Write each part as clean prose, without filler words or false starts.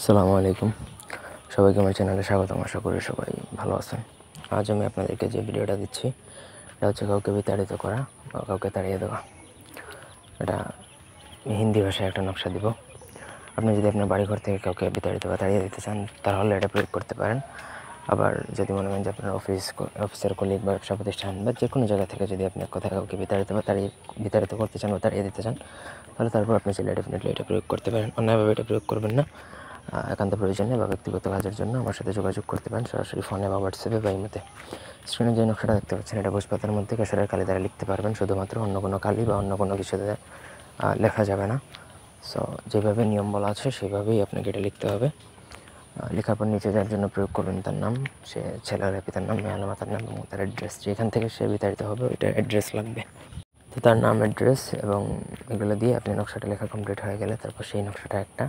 আসসালামু আলাইকুম। সবাইকে আমার চ্যানেলে স্বাগতম। আশা করি সবাই ভালো আছেন। আজ আমি আপনাদেরকে যে ভিডিওটা দিচ্ছি এটা হচ্ছে কাউকে বিতাড়িত করা বা কাউকে তাড়িয়ে দেওয়া। এটা হিন্দি ভাষায় একটা নকশা দিব। আপনি যদি আপনার বাড়িঘর থেকে কাউকে বিতাড়িত বা তাড়িয়ে দিতে চান তাহলে এটা প্রয়োগ করতে পারেন। আবার যদি মনে করেন যে আপনার অফিসের কলিগ বা ব্যবসা প্রতিষ্ঠান বা যে কোনো জায়গা থেকে যদি আপনি কোথাও কাউকে বিতাড়িত করতে চান বা তাড়িয়ে দিতে চান তাহলে তারপর আপনি চাইলে ডেফিনেটলি এটা প্রয়োগ করতে পারেন। অন্যায়ভাবে এটা প্রয়োগ করবেন না। একান্ত প্রয়োজনে বা ব্যক্তিগত কাজের জন্য আমার সাথে যোগাযোগ করতে পারেন সরাসরি ফোনে বা হোয়াটসঅ্যাপে বা ইমোতে। স্ক্রিনে যে নকশাটা দেখতে পাচ্ছেন এটা ভোজপাতার মধ্যে কেশরের কালি দ্বারা লিখতে পারবেন, শুধুমাত্র অন্য কোনো কালি বা অন্য কোনো কিছুতে লেখা যাবে না। সো যেভাবে নিয়ম বলা আছে সেভাবেই আপনাকে এটা লিখতে হবে। লেখার পর নিচে যার জন্য প্রয়োগ করবেন তার নাম, সে ছেলের পিতার নাম, মেয়ের মাতার নাম এবং তার অ্যাড্রেস, যেখান থেকে সে বিতাড়িত হবে ওইটার অ্যাড্রেস লাগবে। তো তার নাম, অ্যাড্রেস এবং এগুলো দিয়ে আপনি নকশাটা লেখা কমপ্লিট হয়ে গেলে তারপর সেই নকশাটা একটা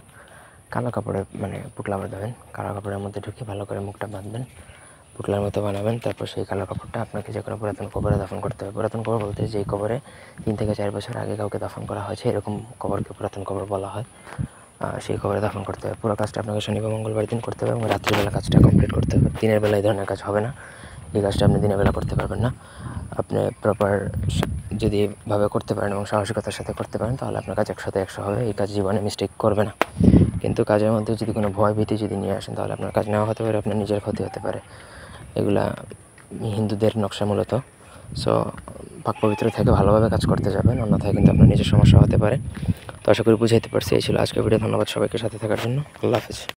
কালো কাপড়ে পুটলা বাঁধাবেন। কালো কাপড়ের মধ্যে ঢুকিয়ে ভালো করে মুখটা বাঁধবেন, পুটলার মতো বানাবেন। তারপর সেই কালো কাপড়টা আপনাকে যে কোনো পুরাতন কবরে দাফন করতে হবে। পুরাতন কবর বলতে যেই কবরে 3 থেকে 4 বছর আগে কাউকে দাফন করা হয়েছে এরকম কবরকে পুরাতন কবর বলা হয়। সেই কবরে দাফন করতে হবে। পুরো কাজটা আপনাকে শনি বা মঙ্গলবার দিন করতে হবে এবং রাত্রিবেলা কাজটা কমপ্লিট করতে হবে। দিনের বেলা এই ধরনের কাজ হবে না। এই কাজটা আপনি দিনের বেলা করতে পারবেন না। আপনি প্রপার যদি ভাবে করতে পারেন এবং সাহসিকতার সাথে করতে পারেন তাহলে আপনার কাজ 100তে 100 হবে। এই কাজ জীবনে মিস্টেক করবে না। কিন্তু কাজের মধ্যে যদি কোনো ভয় ভীতি যদি নিয়ে আসেন তাহলে আপনার কাজ নেওয়া হতে পারে, আপনার নিজের ক্ষতি হতে পারে। এগুলা হিন্দুদের নকশা মূলত। সো পাক পবিত্র থেকে ভালোভাবে কাজ করতে যাবেন, অন্যথায় কিন্তু আপনার নিজের সমস্যা হতে পারে। তো আশা করি বুঝাইতে পারছি। এই ছিল আজকের ভিডিও। ধন্যবাদ সবাইকে সাথে থাকার জন্য। আল্লাহ হাফেজ।